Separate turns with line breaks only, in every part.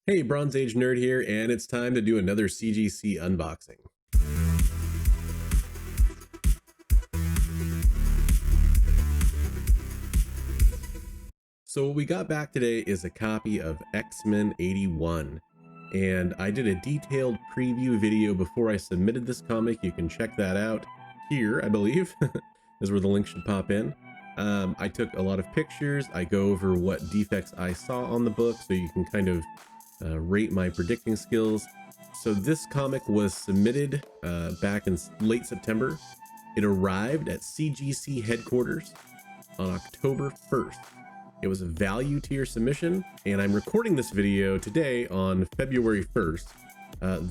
Hey, Bronze Age Nerd here, and it's time to do another CGC unboxing. So what we got back today is a copy of X-Men 81, and I did a detailed preview video before I submitted this comic. You can check that out here, I believe, is where the link should pop in. I took a lot of pictures. I go over what defects I saw on the book, so you can kind of rate my predicting skills. So this comic was submitted back in late September. It arrived at CGC headquarters on October 1st. It was a value tier submission, and I'm recording this video today on February 1st.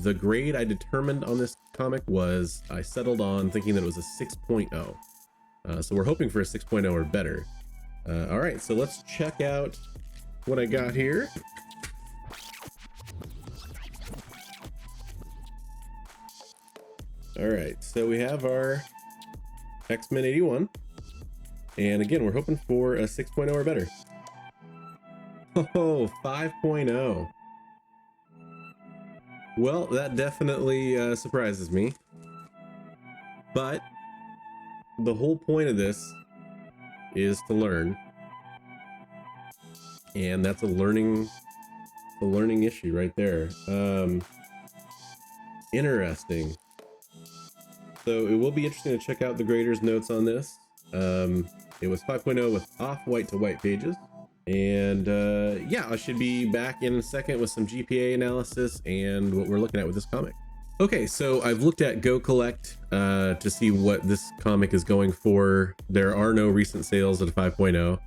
The grade I determined on this comic was, I settled on thinking that it was a 6.0. So we're hoping for a 6.0 or better. All right, so let's check out what I got here. All right, so we have our X-Men 81. And again, we're hoping for a 6.0 or better. Oh, 5.0. Well, that definitely surprises me. But the whole point of this is to learn. And that's a learning issue right there. Interesting. So it will be interesting to check out the grader's notes on this. It was 5.0 with off-white to white pages. And yeah, I should be back in a second with some GPA analysis and what we're looking at with this comic. Okay, so I've looked at Go Collect to see what this comic is going for. There are no recent sales at a 5.0.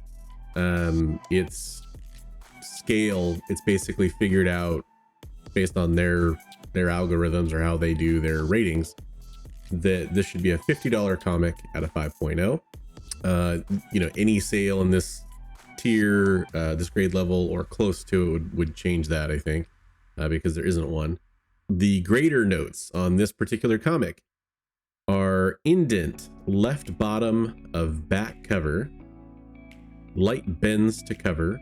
Its scale, it's basically figured out based on their algorithms or how they do their ratings, that this should be a $50 comic at a 5.0. You know, any sale in this tier, this grade level or close to it would change that, I think, because there isn't one. The grader notes on this particular comic are indent left bottom of back cover, light bends to cover,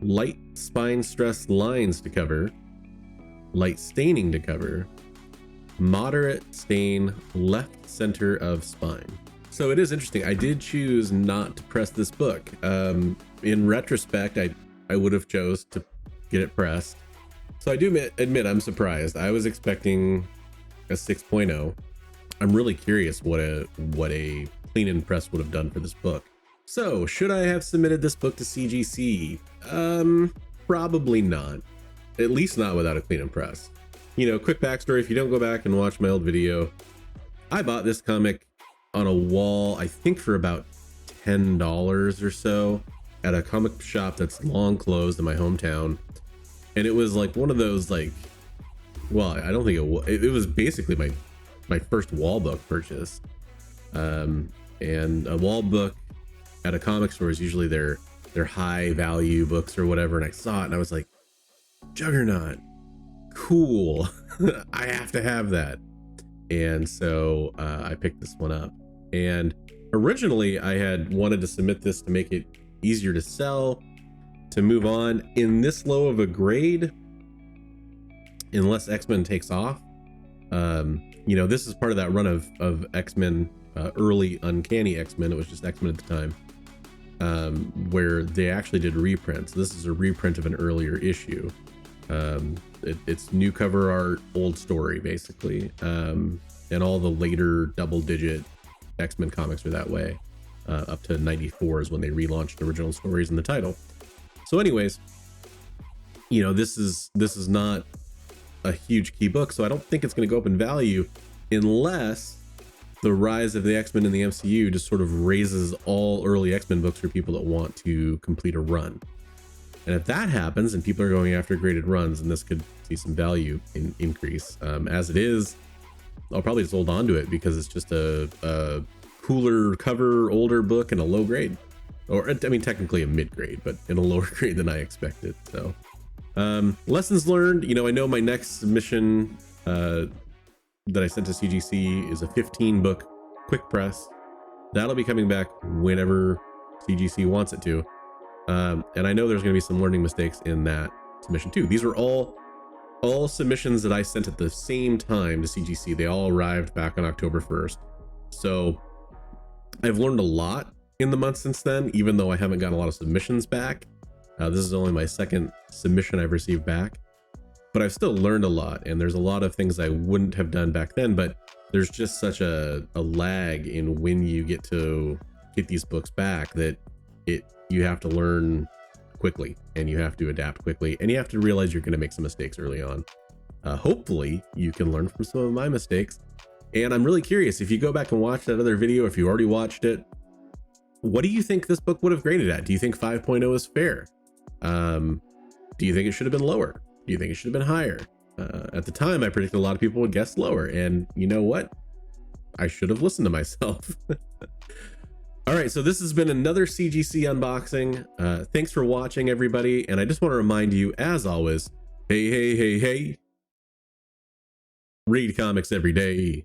light spine stress lines to cover, light staining to cover, moderate stain left center of spine. So it is interesting. I did choose not to press this book. In retrospect, I would have chose to get it pressed. So I do admit I'm surprised. I was expecting a 6.0. I'm really curious what a clean and press would have done for this book. So should I have submitted this book to CGC? Probably not. At least not without a clean and press. You know, quick backstory, if you don't go back and watch my old video, I bought this comic on a wall, I think for about $10 or so at a comic shop that's long closed in my hometown. And it was like one of those, like, well, I don't think it was basically my first wall book purchase. And a wall book at a comic store is usually their high value books or whatever. And I saw it and I was like, Juggernaut, cool. I have to have that. And so I picked this one up. And originally I had wanted to submit this to make it easier to sell, to move on. In this low of a grade, unless X-Men takes off, you know, this is part of that run of X-Men, early Uncanny X-Men. It was just X-Men at the time, where they actually did reprints. This is a reprint of an earlier issue. It's new cover art, old story, basically. And all the later double-digit X-Men comics are that way. Up to 94 is when they relaunched original stories in the title. So anyways, you know, this is not a huge key book, so I don't think it's going to go up in value unless the rise of the X-Men in the MCU just sort of raises all early X-Men books for people that want to complete a run. And if that happens and people are going after graded runs, then this could see some value increase. As it is, I'll probably just hold on to it because it's just a cooler cover, older book and a low grade. Or, I mean, technically a mid grade, but in a lower grade than I expected. So lessons learned. You know, I know my next submission that I sent to CGC is a 15 book quick press. That'll be coming back whenever CGC wants it to. And I know there's going to be some learning mistakes in that. submission 2. These were all submissions that I sent at the same time to CGC. They all arrived back on October 1st. So I've learned a lot in the month since then, even though I haven't gotten a lot of submissions back. This is only my second submission I've received back, but I've still learned a lot, and there's a lot of things I wouldn't have done back then, but there's just such a lag in when you get to get these books back that you have to learn quickly, and you have to adapt quickly, and you have to realize you're going to make some mistakes early on. Hopefully you can learn from some of my mistakes. And I'm really curious, if you go back and watch that other video, if you already watched it, what do you think this book would have graded at? Do you think 5.0 is fair? Do you think it should have been lower? Do you think it should have been higher? At the time, I predicted a lot of people would guess lower, and you know what? I should have listened to myself. All right, so this has been another CGC unboxing. Thanks for watching, everybody. And I just want to remind you, as always, hey, read comics every day.